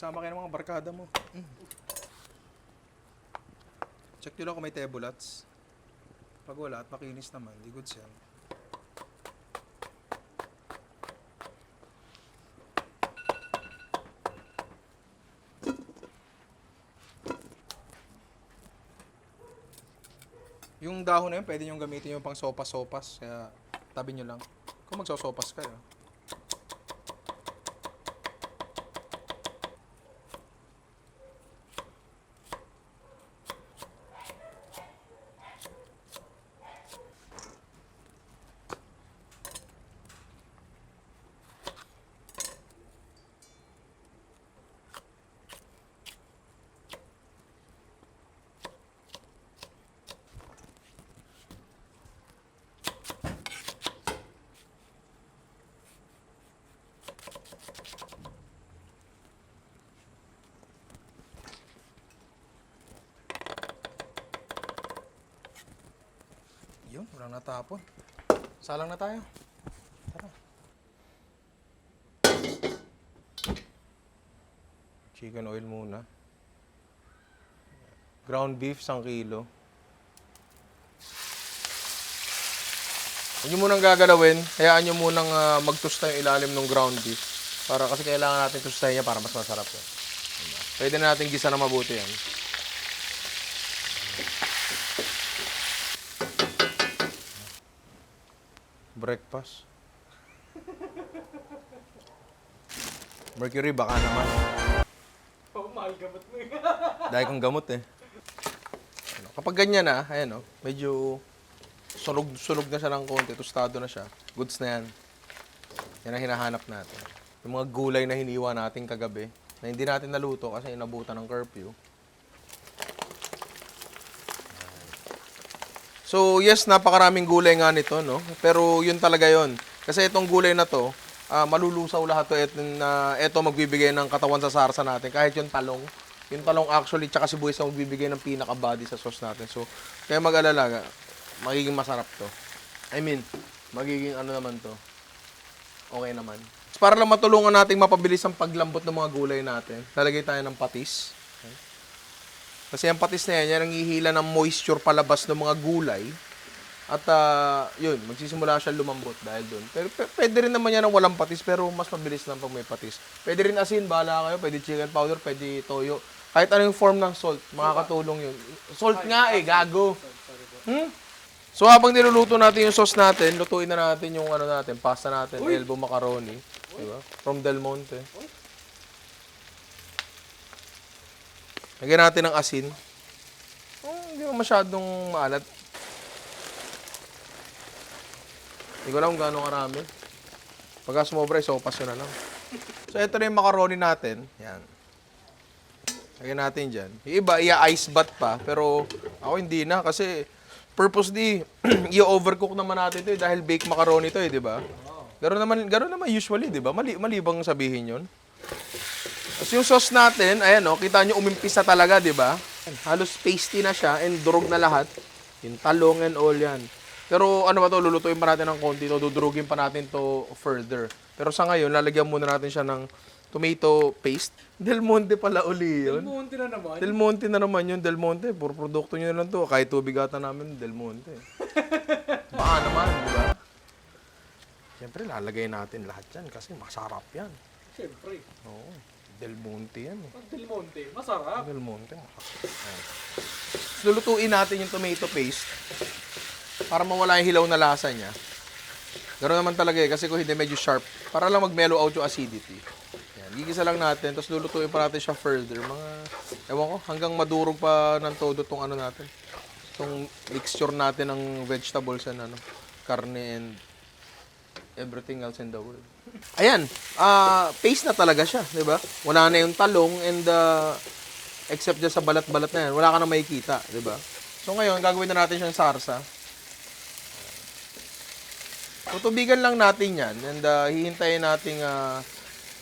Sama kayo ng mga barkada mo. Check nyo lang kung may tebulats. Pag wala at makinis naman, di goods yan. Yung dahon na yun, pwede nyo gamitin yung pang sopas-sopas. Kaya tabi nyo lang. Kung magsosopas kayo. Yun, walang natapon. Salang na tayo. Tara. Chicken oil muna. Ground beef, 1 kilo. Huwag nyo munang gagalawin. Hayaan nyo munang magtusta yung ilalim ng ground beef. Para kasi kailangan natin tustahin niya para mas masarap yan. Pwede na natin gisa na mabuti yan. Breakfast. Mercury, baka naman. Oh, mahal gamot mo yun. Dahil kong gamot eh. Kapag ganyan na, ayan o, medyo sunog na siya ng konti, tostado na siya. Goods na yan. Yan ang hinahanap natin. Yung mga gulay na hiniwa natin kagabi, na hindi natin naluto kasi inabutan ng curfew. So, yes, napakaraming gulay nga nito, no? Pero yun talaga yun. Kasi itong gulay na to, malulusaw lahat to. Ito magbibigay ng katawan sa sarsa natin. Kahit yung talong. Yung talong actually, tsaka sibuyas ang magbibigay ng pinaka-body sa sauce natin. So, kaya mag-alala, magiging masarap to. I mean, magiging ano naman to. Okay naman. Para lang matulungan nating mapabilis ang paglambot ng mga gulay natin, lalagay tayo ng patis. Kasi ang patis na yan, yan ang hihila ng moisture palabas ng mga gulay. At yun, magsisimula siya lumambot dahil doon. Pero pwede rin naman yan ng walang patis, pero mas mabilis lang pag may patis. Pwede rin asin, bahala kayo. Pwede chicken powder, pwede toyo. Kahit anong form ng salt, makakatulong yun. Salt nga eh, gago. So habang niluluto natin yung sauce natin, lutuin na natin yung ano natin, pasta natin, elbow macaroni. Diba? From Del Monte. Lagyan natin ng asin. Hindi mo masyadong maalat. Hindi ko alam kung gano'ng karami. Pagka sumobra, sopas yun na lang. So, ito na yung macaroni natin. Yan. Lagyan natin dyan. Yung iba, i-ice bath pa. Pero ako hindi na kasi purposely, i-overcook naman natin ito dahil baked macaroni ito di ba? Gano'n naman usually, di ba? Mali bang sabihin yun? Tapos yung sauce natin, ayan o, kita nyo umimpis na talaga, di ba? Halos pasty na siya and durog na lahat. Yung talong and all yan. Pero ano ba to, lulutuin pa natin ng konti to, dudurugin pa natin to further. Pero sa ngayon, lalagyan muna natin siya ng tomato paste. Del Monte pala uli yun. Del Monte na naman. Del Monte na naman yun, Del Monte. Puro produkto nyo na lang to. Kahit tubig ata namin, Del Monte. Baka naman, di ba? Siyempre, lalagay natin lahat yan kasi masarap yan. Siyempre. Oo. Del Monte yan eh. Pag Del Monte, masarap. Del Monte. Lulutuin natin yung tomato paste para mawala yung hilaw na lasa niya. Ganoon naman talaga eh, kasi kung hindi medyo sharp, para lang mag-mellow out yung acidity. Yan, gigisa lang natin, tapos lulutuin pa natin siya further. Ewan ko, hanggang madurog pa ng todo tong ano natin. Itong mixture natin ng vegetables and karne and everything else in the world. Ayan, paste na talaga siya, di ba? Wala na yung talong and except dyan sa balat-balat na yan, wala ka na makikita, di ba? So ngayon, gagawin na natin siyang sarsa. Tutubigan lang natin yan and hihintayin natin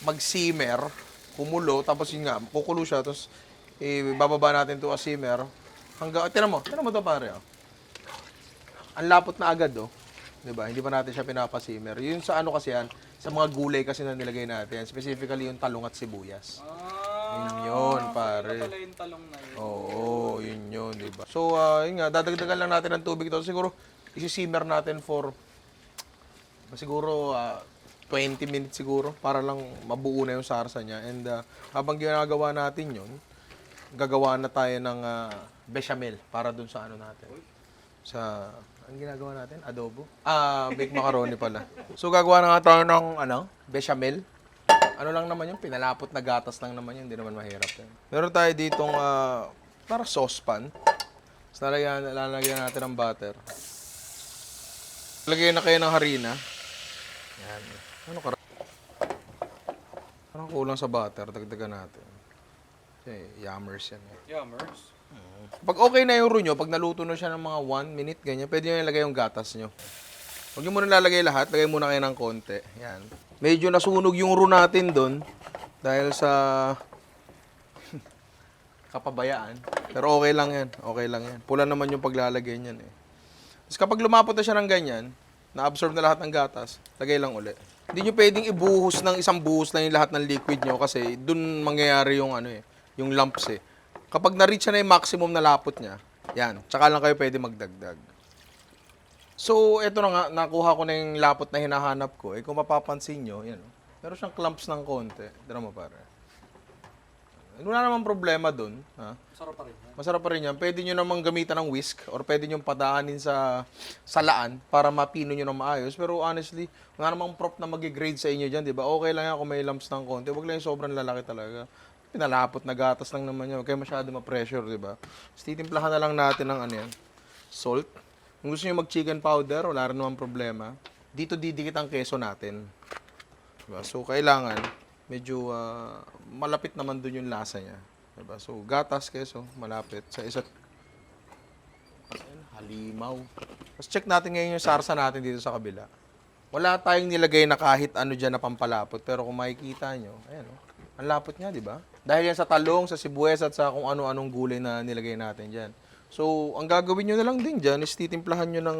mag-simmer, kumulo, tapos yun nga, kukulo siya, tapos ibababa natin to a simmer. Hanggang, tinan mo to pare. Oh. Ang lapot na agad, oh. Diba? Hindi pa natin siya pinapasimmer. Yun sa ano kasi yan, sa mga gulay kasi na nilagay natin. Specifically yung talong at sibuyas. Yun, pare. Pala yung talong na yun. Oo, yun, di ba? So, yun nga, dadagdagan lang natin ng tubig ito. Siguro, isi-simmer natin for, siguro, 20 minutes siguro, para lang mabuo na yung sarsa niya. And habang ginagawa natin yun, gagawa na tayo ng bechamel para dun sa ano natin. Sa, ang ginagawa natin? Adobo? Baked macaroni pala. So, gagawa na nga tayo ng, bechamel. Ano lang naman yun? Pinalapot na gatas lang naman yun. Hindi naman mahirap yun. Meron tayo ditong, para saucepan. Tapos lalagyan natin ng butter. Lagyan na kayo ng harina. Yan. Ano ka? Parang kulang sa butter. Dagdagan natin. Kasi yummers yan. Yummers. Pag okay na yung roux nyo, pag naluto na siya ng mga 1 minute, ganyan, pwede nyo ilagay yung gatas nyo. Huwag nyo muna lalagay lahat, lagay muna kayo ng konti. Yan. Medyo nasunog yung roux natin doon dahil sa kapabayaan. Pero okay lang yan. Okay lang yan. Pula naman yung paglalagay niyan eh. Tapos kapag lumapot na siya ng ganyan, na-absorb na lahat ng gatas, lagay lang uli. Hindi nyo pwedeng ibuhos ng isang buhos lang yung lahat ng liquid nyo kasi dun mangyayari yung yung lumps eh. Kapag na-reach na yung maximum na lapot niya, yan, tsaka lang kayo pwede magdagdag. So, eto na nga, nakuha ko na yung lapot na hinahanap ko. Eh, kung mapapansin nyo, yan, meron siyang clumps ng konti. Tira mo pare. Wala namang problema dun. Ha? Masarap pa rin yan. Masarap pa rin yan. Pwede nyo namang gamitan ng whisk or pwede nyo padaanin sa salaan para mapino nyo ng maayos. Pero honestly, wala namang prop na mag-grade sa inyo dyan, di ba? Okay lang yan kung may lumps ng konti. Huwag lang yung sobrang lalaki talaga. Pinalapot na gatas lang naman yun. Kaya masyado ma-pressure, di ba? Tapos titimplahan na lang natin ng salt. Kung gusto nyo mag-chicken powder, wala rin naman problema. Dito didikit ang keso natin. Diba? So, kailangan, medyo malapit naman dun yung lasa niya. Diba? So, gatas, keso, malapit. Sa isa't, halimaw. Tapos check natin ngayon yung sarsa natin dito sa kabila. Wala tayong nilagay na kahit ano dyan na pampalapot. Pero kung makikita nyo, ayan ang lapot niya, di ba? Dahil yan sa talong, sa sibuyas at sa kung ano-anong gulay na nilagay natin dyan. So, ang gagawin nyo na lang din dyan is titimplahan nyo ng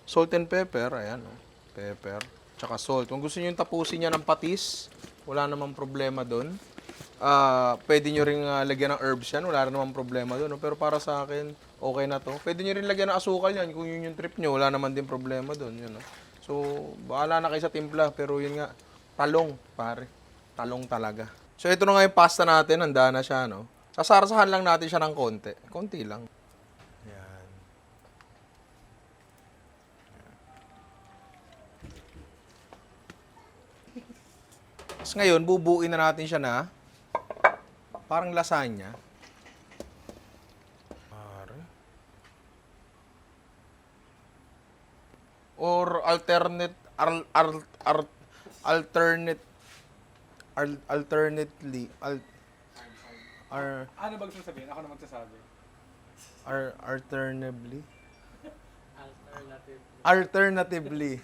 salt and pepper. Ayan, pepper. Tsaka salt. Kung gusto nyo yung tapusin niya ng patis, wala namang problema doon. Pwede nyo rin lagyan ng herbs yan. Wala namang problema doon. No? Pero para sa akin, okay na to. Pwede nyo rin lagyan ng asukal yan. Kung yun yung trip nyo, wala naman din problema doon. Yun, no? So, bahala na kayo sa timpla. Pero yun nga, talong, pare. Talong talaga. So, ito na nga yung pasta natin. Handa na siya, no? Sasarsahan lang natin siya ng konti. Konti lang. Yan. Tapos ngayon, bubuuin na natin siya na parang lasagna. Pare. Or alternately, Ano ba gusto sabihin? Ako na magsasabi. Alternatively.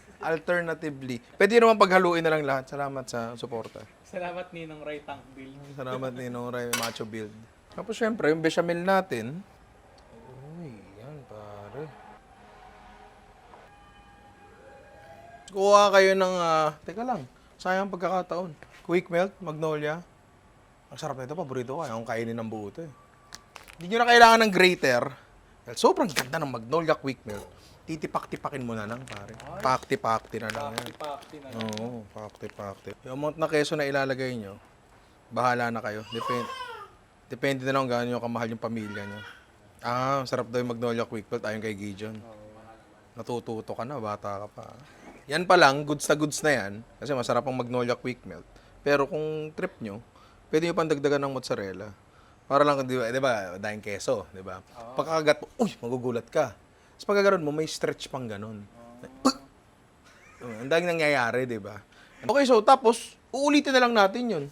Pwede naman paghaluin na lang lahat. Salamat sa suporta. Salamat Ninong Ray Tank Bill. Salamat ni Ray Macho Build. Tapos syempre, yung bechamel natin. Uy, yan pare. Kuha kayo ng, teka lang, sayang pagkakataon. Quick Melt, Magnolia. Ang sarap nito, paborito ko. Ayaw kong kainin ng buo ito eh. Hindi nyo na kailangan ng grater. Dahil sobrang ganda ng Magnolia Quick Melt. Titipak-tipakin mo na lang, pare. Pakti-pakti na lang yan. Pakti na. Oo, pakti-pakti. Yung amount na keso na ilalagay nyo, bahala na kayo. Depende na lang kung gaano yung kamahal yung pamilya nyo. Sarap daw yung Magnolia Quick Melt ayon kay Gijon. Natututo ka na, bata ka pa. Yan pa lang, goods na yan. Kasi masarap ang Magnolia Quick Melt. Pero kung trip nyo, pwede nyo pang dagdagan ng mozzarella. Para lang, di ba, dahil keso, di ba? Pagkakagat mo, uy, magugulat ka. Tapos pagkagaroon mo, may stretch pang ganun. Ang daming nangyayari, di ba? Okay, so tapos, uulitin na lang natin yun.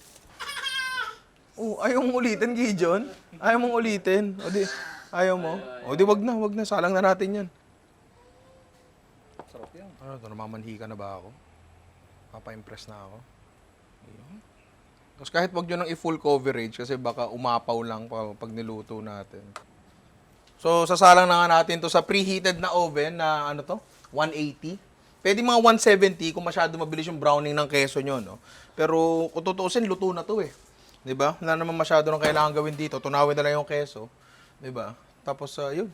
Ayaw mong ulitin, Gijon? Ayaw mong ulitin? O di, ayaw mo? O di, wag na. Salang na natin yan. Sarap yan. Ano to, namamanhi ka na ba ako? Papa-impress na ako. Ayun. Tapos kahit wag nyo nang i-full coverage kasi baka umapaw lang pag niluto natin. So, sasalang na nga natin to sa preheated na oven na 180. Pwede mga 170 kung masyado mabilis yung browning ng keso nyo, no? Pero kung tutuusin, luto na to eh. 'Di ba? Wala naman masyado nang kailangan gawin dito. Tunawin na lang yung keso. 'Di ba? Tapos, yun.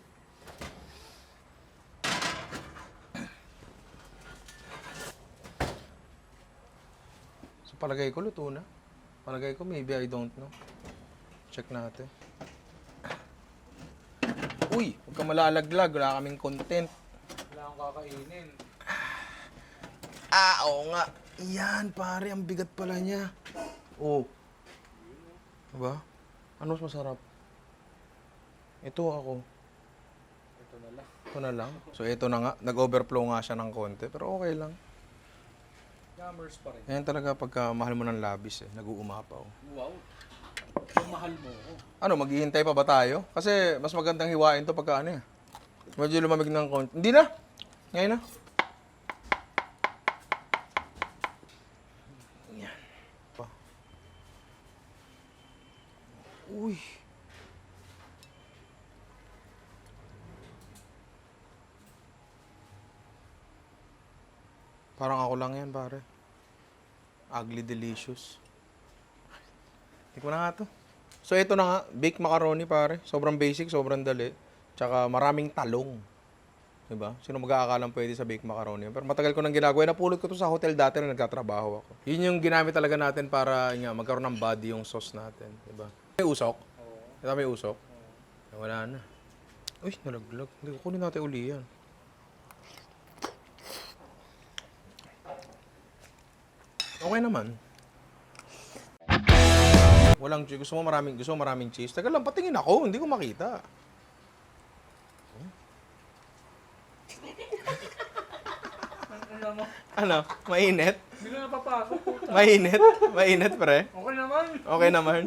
So, palagay ko luto na. Palagay ko maybe I don't know. Check natin. Uy, huwag kang malalaglag. Wala kaming content. Wala akong kakainin. Oo nga. Yan, pare. Ang bigat pala niya. Oh. Diba? Ano mas masarap? Ito ako. Ito na lang. Ito na lang. So, ito na nga. Nag-overflow nga siya ng konti. Pero okay lang. Yummers pa rin. Yan talaga pagka mahal mo ng labis eh. Nag-uumapaw. Wow. Yung mahal mo ko. Ano, maghihintay pa ba tayo? Kasi mas magandang hiwain to pagka ano eh. Medyo lumamig ng konti. Hindi na. Ngayon na. Yan. Pa. Uy. Parang ako lang yan, pare. Ugly delicious. Tikman na nga to. So, ito na nga. Baked macaroni, pare. Sobrang basic, sobrang dali. Tsaka maraming talong. Diba? Sino mag-aakalang pwede sa baked macaroni? Pero matagal ko nang ginagawa. Napulot ko to sa hotel dati na nagtatrabaho ako. Yun yung ginamit talaga natin para nga, magkaroon ng body yung sauce natin. Diba? May usok? Oo. Ito may usok? Wala na. Uy, nalaglag. Hindi, kunin natin uli yan. Okay naman. Walang cheese. Gusto mo maraming cheese? Teka lang, patingin ako. Hindi ko makita. Ano mo? Ano? Mainit? Hindi na napapasok. Mainit? Mainit, pre? Okay naman. Okay naman.